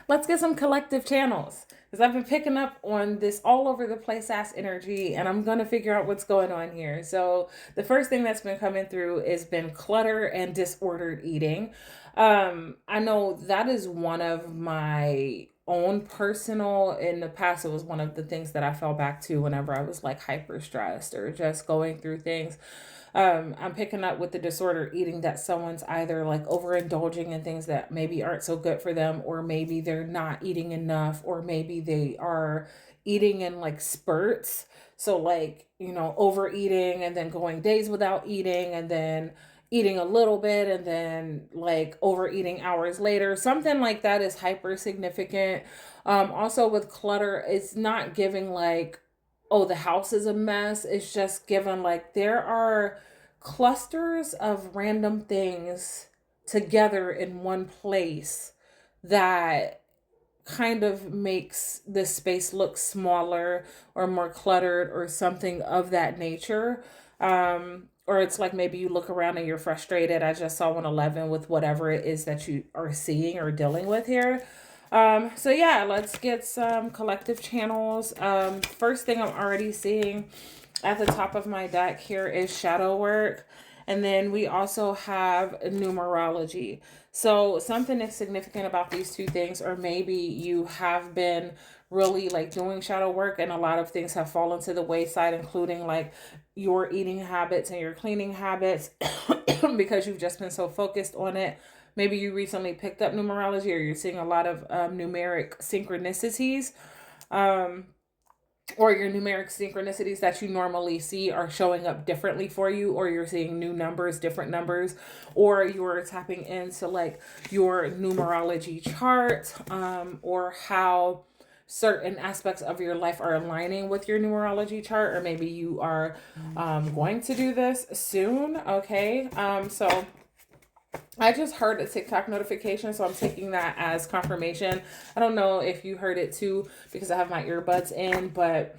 let's get some collective channels. Because I've been picking up on this all over the place ass energy, and I'm going to figure out what's going on here. So, the first thing that's been coming through has been clutter and disordered eating. I know that is one of my own personal, in the past, it was one of the things that I fell back to whenever I was like hyper stressed or just going through things. I'm picking up with the disorder eating that someone's either like overindulging in things that maybe aren't so good for them, or maybe they're not eating enough, or maybe they are eating in like spurts. So, like, overeating and then going days without eating and then eating a little bit and then like overeating hours later. Something like that is hyper significant. Also, with clutter, it's not giving like, oh, the house is a mess. It's just given like there are clusters of random things together in one place that kind of makes the space look smaller or more cluttered or something of that nature. Or it's like maybe you look around and you're frustrated. I just saw 111 with whatever it is that you are seeing or dealing with here. So yeah, let's get some collective channels. First thing I'm already seeing at the top of my deck here is shadow work. And then we also have numerology. So something that's significant about these two things, or maybe you have been really like doing shadow work and a lot of things have fallen to the wayside, including like your eating habits and your cleaning habits because you've just been so focused on it. Maybe you recently picked up numerology, or you're seeing a lot of numeric synchronicities. Um, or your numeric synchronicities that you normally see are showing up differently for you, or you're seeing new numbers, different numbers, or you're tapping into like your numerology chart, or how certain aspects of your life are aligning with your numerology chart, or maybe you are going to do this soon. Okay. So I just heard a TikTok notification, so I'm taking that as confirmation. I don't know if you heard it too because I have my earbuds in, but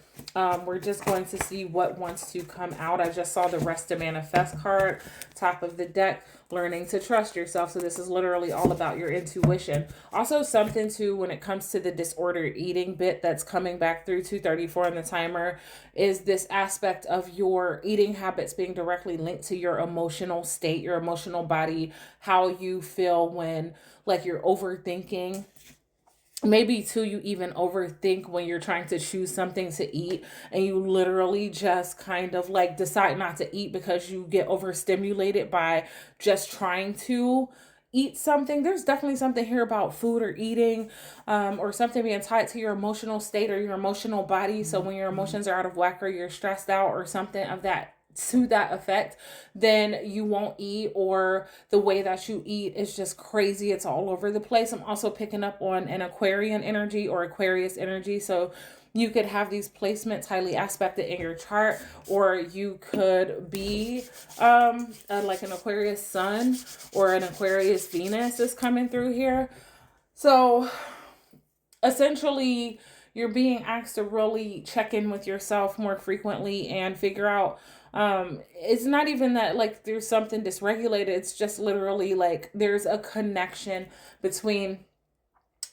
we're just going to see what wants to come out. I just saw the Rest to Manifest card, top of the deck, learning to trust yourself. So this is literally all about your intuition. Also, something too when it comes to the disordered eating bit that's coming back through 234 on the timer is this aspect of your eating habits being directly linked to your emotional state, your emotional body, how you feel when like you're overthinking. Maybe too, you even overthink when you're trying to choose something to eat and you literally just kind of like decide not to eat because you get overstimulated by just trying to eat something. There's definitely something here about food or eating, or something being tied to your emotional state or your emotional body. So when your emotions are out of whack or you're stressed out or something of that to that effect, then you won't eat, or the way that you eat is just crazy. It's all over the place. I'm also picking up on an Aquarian energy or Aquarius energy. So you could have these placements highly aspected in your chart, or you could be like an Aquarius sun or an Aquarius Venus is coming through here. So essentially, you're being asked to really check in with yourself more frequently and figure out, it's not even that like there's something dysregulated, it's just literally like there's a connection between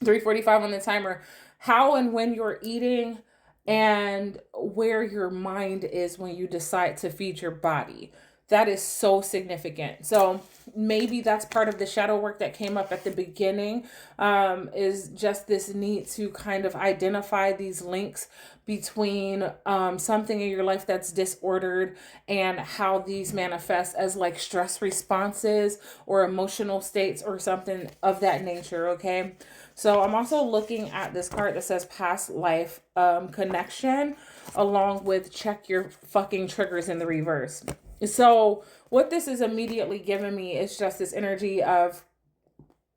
345 on the timer, how and when you're eating, and where your mind is when you decide to feed your body. That is so significant. So maybe that's part of the shadow work that came up at the beginning, is just this need to kind of identify these links between something in your life that's disordered and how these manifest as like stress responses or emotional states or something of that nature. Okay. So I'm also looking at this card that says past life connection, along with check your fucking triggers in the reverse. So what this is immediately giving me is just this energy of,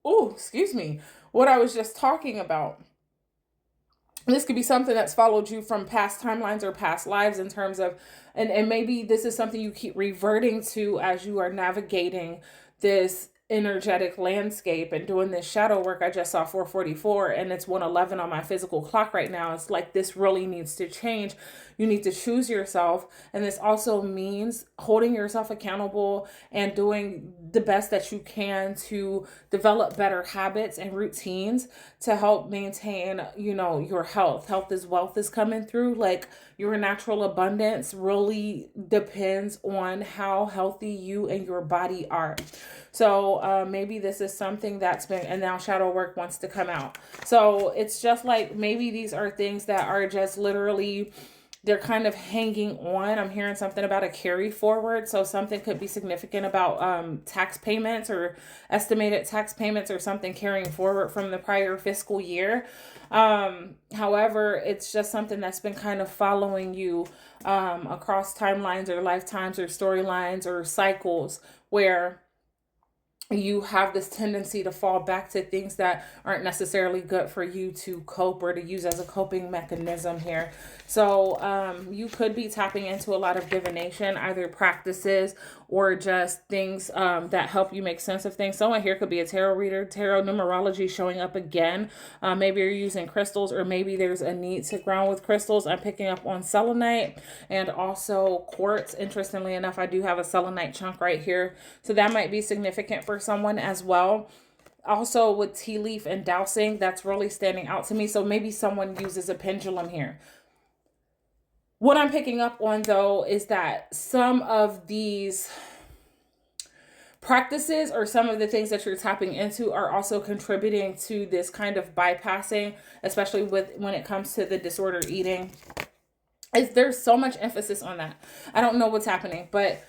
oh, excuse me, what I was just talking about. This could be something that's followed you from past timelines or past lives in terms of, and maybe this is something you keep reverting to as you are navigating this energetic landscape and doing this shadow work. I just saw 444 and it's 111 on my physical clock right now. It's like this really needs to change. You need to choose yourself. And this also means holding yourself accountable and doing the best that you can to develop better habits and routines to help maintain, your health. Health is wealth is coming through. Like, your natural abundance really depends on how healthy you and your body are. So maybe this is something that's been, and now shadow work wants to come out. So it's just like, maybe these are things that are just literally, they're kind of hanging on. I'm hearing something about a carry forward. So something could be significant about tax payments or estimated tax payments or something carrying forward from the prior fiscal year. However, it's just something that's been kind of following you across timelines or lifetimes or storylines or cycles where you have this tendency to fall back to things that aren't necessarily good for you to cope or to use as a coping mechanism here. So you could be tapping into a lot of divination, either practices or just things that help you make sense of things. Someone here could be a tarot reader, tarot numerology showing up again. Maybe you're using crystals, or maybe there's a need to ground with crystals. I'm picking up on selenite and also quartz. Interestingly enough, I do have a selenite chunk right here. So that might be significant for someone as well. Also with tea leaf and dowsing, that's really standing out to me. So maybe someone uses a pendulum here. What I'm picking up on, though, is that some of these practices or some of the things that you're tapping into are also contributing to this kind of bypassing, especially when it comes to the disordered eating. There's so much emphasis on that. I don't know what's happening, but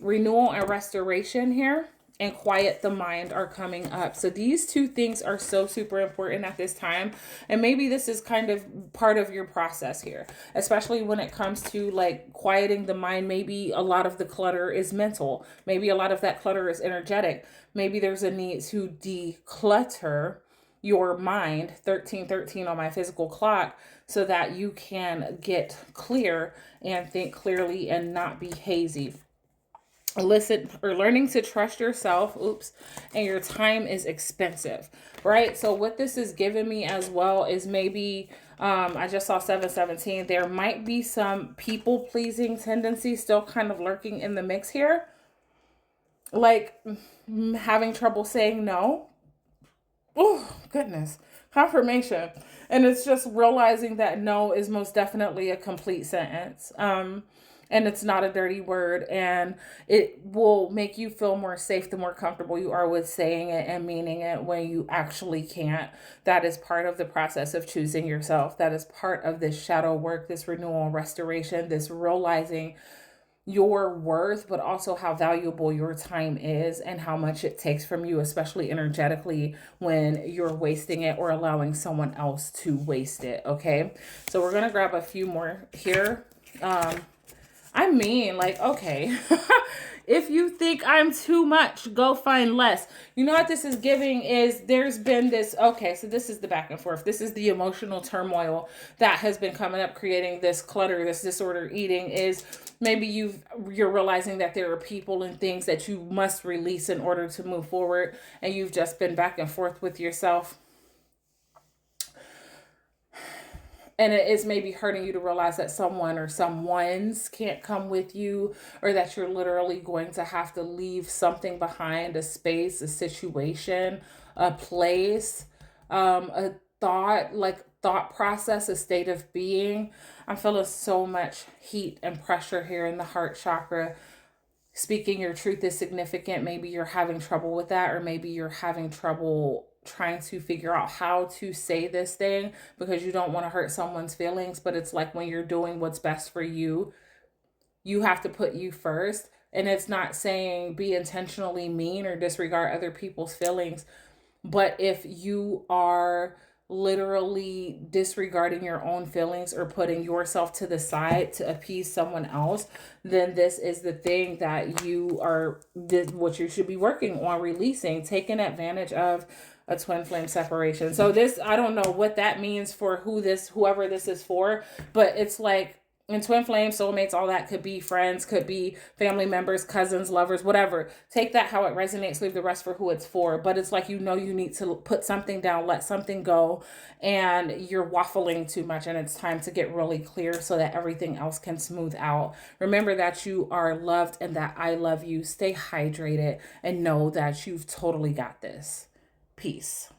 renewal and restoration here and quiet the mind are coming up. So these two things are so super important at this time. And maybe this is kind of part of your process here, especially when it comes to like quieting the mind. Maybe a lot of the clutter is mental. Maybe a lot of that clutter is energetic. Maybe there's a need to declutter your mind, 1313 on my physical clock, so that you can get clear and think clearly and not be hazy. Listen, or learning to trust yourself, and your time is expensive, right? So what this is giving me as well is maybe, I just saw 717. There might be some people pleasing tendency still kind of lurking in the mix here. Like having trouble saying no. Oh, goodness. Confirmation. And it's just realizing that no is most definitely a complete sentence. And it's not a dirty word, and it will make you feel more safe the more comfortable you are with saying it and meaning it when you actually can't. That is part of the process of choosing yourself. That is part of this shadow work, this renewal and restoration, this realizing your worth, but also how valuable your time is and how much it takes from you, especially energetically, when you're wasting it or allowing someone else to waste it. Okay, so we're gonna grab a few more here. Okay, if you think I'm too much, go find less. You know what this is giving is there's been this, okay, so this is the back and forth. This is the emotional turmoil that has been coming up, creating this clutter, this disordered eating. Is maybe you're realizing that there are people and things that you must release in order to move forward, and you've just been back and forth with yourself. And it is maybe hurting you to realize that someone or someone's can't come with you, or that you're literally going to have to leave something behind, a space, a situation, a place, a thought process, a state of being. I'm feeling so much heat and pressure here in the heart chakra. Speaking your truth is significant. Maybe you're having trouble with that, or maybe you're having trouble trying to figure out how to say this thing because you don't want to hurt someone's feelings. But it's like when you're doing what's best for you, you have to put you first. And it's not saying be intentionally mean or disregard other people's feelings. But if you are literally disregarding your own feelings or putting yourself to the side to appease someone else, then this is the thing that what you should be working on releasing, taking advantage of a twin flame separation. So this, I don't know what that means for whoever this is for, but it's like And twin flames, soulmates, all that could be friends, could be family members, cousins, lovers, whatever. Take that how it resonates, leave the rest for who it's for. But it's like, you know, you need to put something down, let something go, and you're waffling too much. And it's time to get really clear so that everything else can smooth out. Remember that you are loved and that I love you. Stay hydrated and know that you've totally got this. Peace.